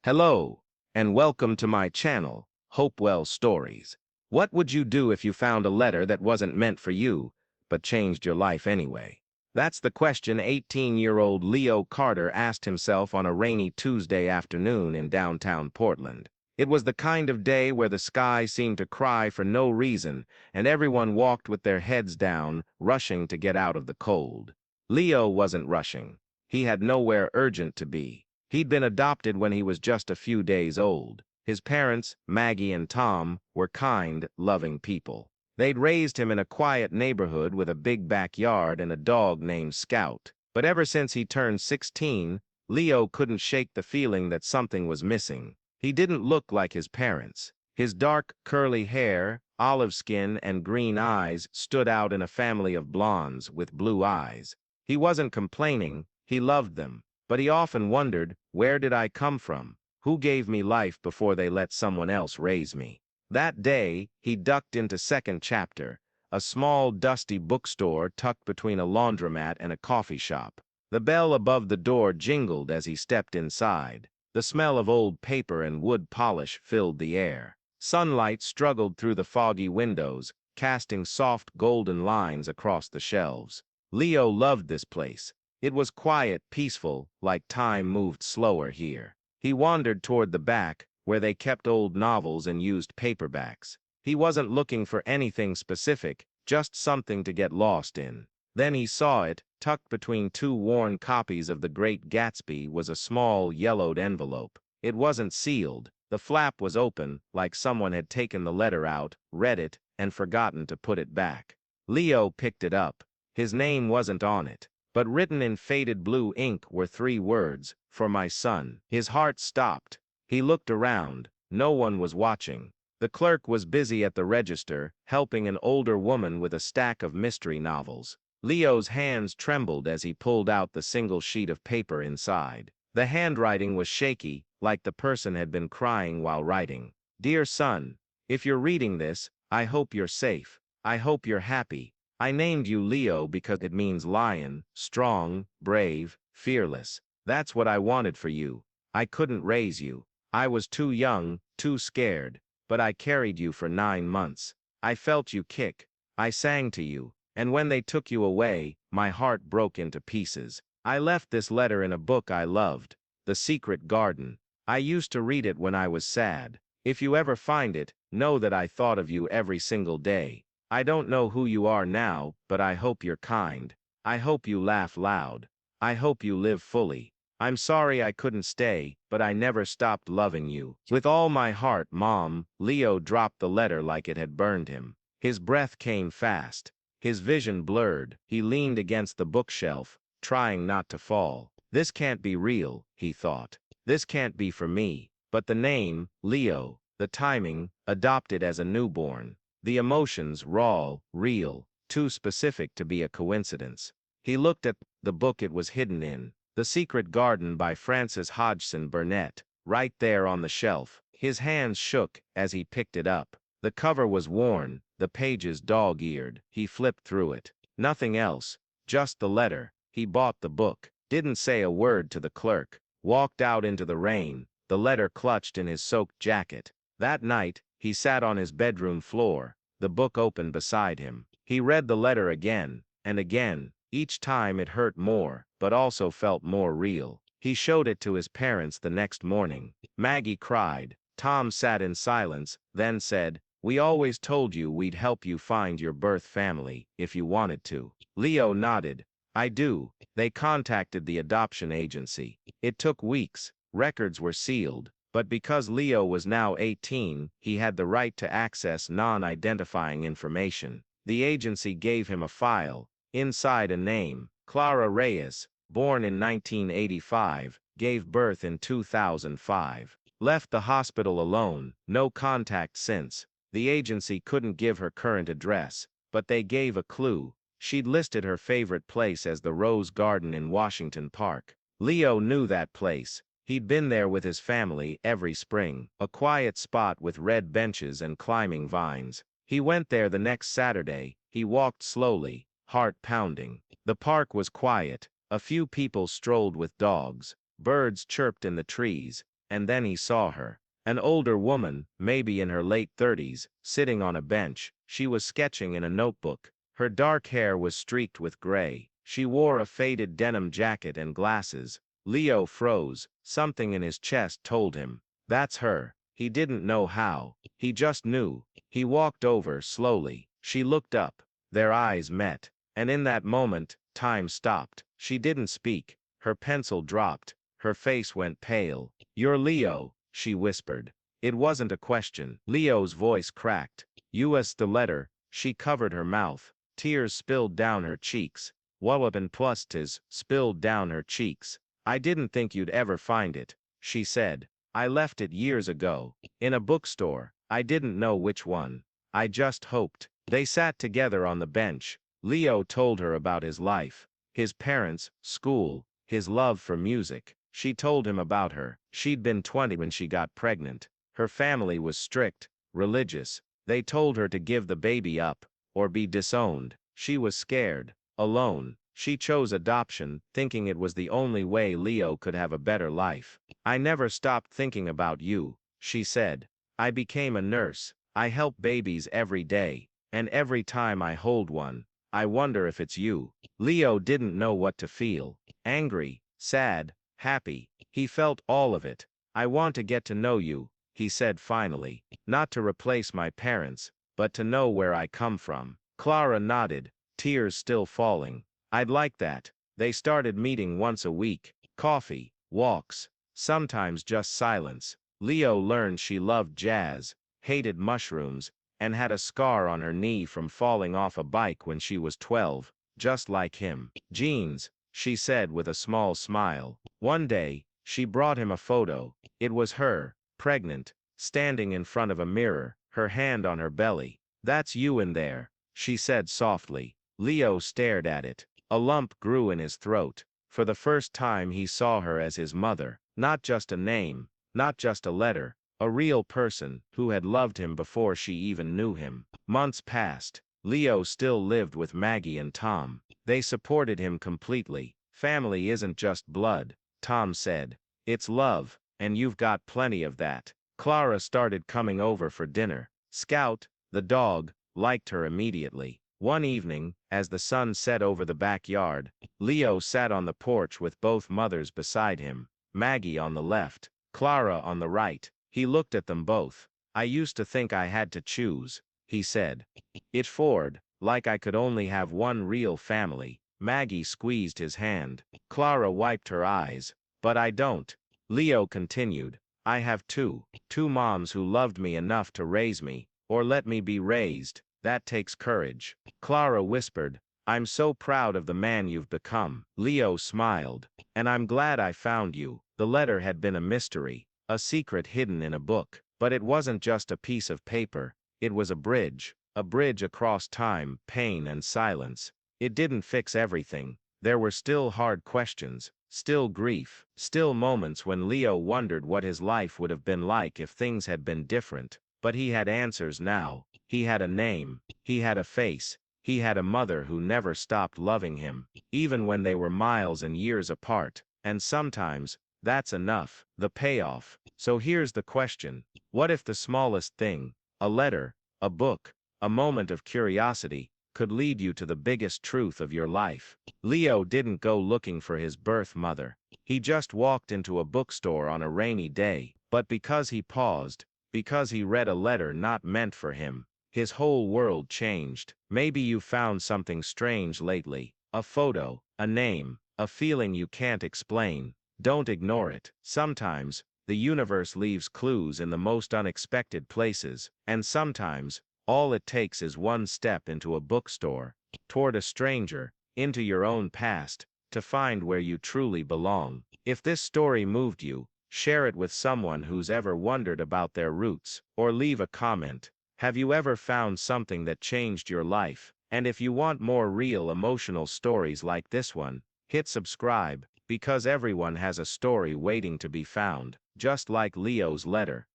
Hello, and welcome to my channel, Hopewell Stories. What would you do if you found a letter that wasn't meant for you, but changed your life anyway? That's the question 18-year-old Leo Carter asked himself on a rainy Tuesday afternoon in downtown Portland. It was the kind of day where the sky seemed to cry for no reason, and everyone walked with their heads down, rushing to get out of the cold. Leo wasn't rushing. He had nowhere urgent to be. He'd been adopted when he was just a few days old. His parents, Maggie and Tom, were kind, loving people. They'd raised him in a quiet neighborhood with a big backyard and a dog named Scout. But ever since he turned 16, Leo couldn't shake the feeling that something was missing. He didn't look like his parents. His dark, curly hair, olive skin, and green eyes stood out in a family of blondes with blue eyes. He wasn't complaining, he loved them. But he often wondered, where did I come from? Who gave me life before they let someone else raise me? That day, he ducked into Second Chapter, a small, dusty bookstore tucked between a laundromat and a coffee shop. The bell above the door jingled as he stepped inside. The smell of old paper and wood polish filled the air. Sunlight struggled through the foggy windows, casting soft golden lines across the shelves. Leo loved this place. It was quiet, peaceful, like time moved slower here. He wandered toward the back, where they kept old novels and used paperbacks. He wasn't looking for anything specific, just something to get lost in. Then he saw it. Tucked between two worn copies of The Great Gatsby was a small, yellowed envelope. It wasn't sealed. The flap was open, like someone had taken the letter out, read it, and forgotten to put it back. Leo picked it up. His name wasn't on it, but written in faded blue ink were 3 words, "For my son." His heart stopped. He looked around. No one was watching. The clerk was busy at the register, helping an older woman with a stack of mystery novels. Leo's hands trembled as he pulled out the single sheet of paper inside. The handwriting was shaky, like the person had been crying while writing. "Dear son, if you're reading this, I hope you're safe. I hope you're happy. I named you Leo because it means lion, strong, brave, fearless. That's what I wanted for you. I couldn't raise you. I was too young, too scared, but I carried you for 9 months. I felt you kick. I sang to you, and when they took you away, my heart broke into pieces. I left this letter in a book I loved, The Secret Garden. I used to read it when I was sad. If you ever find it, know that I thought of you every single day. I don't know who you are now, but I hope you're kind. I hope you laugh loud. I hope you live fully. I'm sorry I couldn't stay, but I never stopped loving you. With all my heart, Mom." Leo dropped the letter like it had burned him. His breath came fast. His vision blurred. He leaned against the bookshelf, trying not to fall. This can't be real, he thought. This can't be for me. But the name, Leo, the timing, adopted as a newborn. The emotions, raw, real, too specific to be a coincidence. He looked at the book it was hidden in, The Secret Garden by Frances Hodgson Burnett, right there on the shelf. His hands shook as he picked it up. The cover was worn, the pages dog-eared. He flipped through it. Nothing else, just the letter. He bought the book, didn't say a word to the clerk, walked out into the rain, the letter clutched in his soaked jacket. That night, he sat on his bedroom floor, the book open beside him. He read the letter again, and again. Each time it hurt more, but also felt more real. He showed it to his parents the next morning. Maggie cried. Tom sat in silence, then said, "We always told you we'd help you find your birth family, if you wanted to." Leo nodded. "I do." They contacted the adoption agency. It took weeks. Records were sealed. But because Leo was now 18, he had the right to access non-identifying information. The agency gave him a file. Inside a name, Clara Reyes, born in 1985, gave birth in 2005. Left the hospital alone, no contact since. The agency couldn't give her current address, but they gave a clue. She'd listed her favorite place as the Rose Garden in Washington Park. Leo knew that place. He'd been there with his family every spring, a quiet spot with red benches and climbing vines. He went there the next Saturday. He walked slowly, heart pounding. The park was quiet. A few people strolled with dogs. Birds chirped in the trees. and then he saw her. An older woman, maybe in her late 30s, sitting on a bench. She was sketching in a notebook. Her dark hair was streaked with gray. She wore a faded denim jacket and glasses. Leo froze. Something in his chest told him, that's her. He didn't know how. He just knew. He walked over slowly. She looked up. Their eyes met. And in that moment, time stopped. She didn't speak. Her pencil dropped. Her face went pale. You're Leo, she whispered. It wasn't a question. Leo's voice cracked. "U.S. the letter." She covered her mouth. Tears spilled down her cheeks. Wallop plus tis spilled down her cheeks. "I didn't think you'd ever find it," she said. "I left it years ago. In a bookstore. I didn't know which one. I just hoped." They sat together on the bench. Leo told her about his life. His parents, school, his love for music. She told him about her. She'd been 20 when she got pregnant. Her family was strict, religious. They told her to give the baby up, or be disowned. She was scared, alone. She chose adoption, thinking it was the only way Leo could have a better life. "I never stopped thinking about you," she said. "I became a nurse. I help babies every day. And every time I hold one, I wonder if it's you." Leo didn't know what to feel. Angry, sad, happy. He felt all of it. "I want to get to know you," he said finally. "Not to replace my parents, but to know where I come from." Clara nodded, tears still falling. "I'd like that." They started meeting once a week. Coffee, walks, sometimes just silence. Leo learned she loved jazz, hated mushrooms, and had a scar on her knee from falling off a bike when she was 12, just like him. "Jeans," she said with a small smile. One day, she brought him a photo. It was her, pregnant, standing in front of a mirror, her hand on her belly. "That's you in there," she said softly. Leo stared at it. A lump grew in his throat. For the first time he saw her as his mother. Not just a name, not just a letter, a real person who had loved him before she even knew him. Months passed. Leo still lived with Maggie and Tom. They supported him completely. "Family isn't just blood," Tom said. "It's love, and you've got plenty of that." Clara started coming over for dinner. Scout, the dog, liked her immediately. One evening, as the sun set over the backyard, Leo sat on the porch with both mothers beside him, Maggie on the left, Clara on the right. He looked at them both. "I used to think I had to choose," he said. "It Ford, like I could only have one real family." Maggie squeezed his hand. Clara wiped her eyes. "But I don't," Leo continued. "I have two moms who loved me enough to raise me, or let me be raised. That takes courage." Clara whispered, "I'm so proud of the man you've become." Leo smiled. "And I'm glad I found you." The letter had been a mystery, a secret hidden in a book. But it wasn't just a piece of paper. It was a bridge across time, pain, and silence. It didn't fix everything. There were still hard questions, still grief, still moments when Leo wondered what his life would have been like if things had been different. But he had answers now. He had a name. He had a face. He had a mother who never stopped loving him, even when they were miles and years apart. And sometimes, that's enough. The payoff. So here's the question. What if the smallest thing, a letter, a book, a moment of curiosity, could lead you to the biggest truth of your life? Leo didn't go looking for his birth mother. He just walked into a bookstore on a rainy day. But because he paused, because he read a letter not meant for him, his whole world changed. Maybe you found something strange lately. A photo, a name, a feeling you can't explain. Don't ignore it. Sometimes, the universe leaves clues in the most unexpected places, and sometimes, all it takes is one step into a bookstore, toward a stranger, into your own past, to find where you truly belong. If this story moved you, share it with someone who's ever wondered about their roots, or leave a comment. Have you ever found something that changed your life? And if you want more real emotional stories like this one, hit subscribe, because everyone has a story waiting to be found, just like Leo's letter.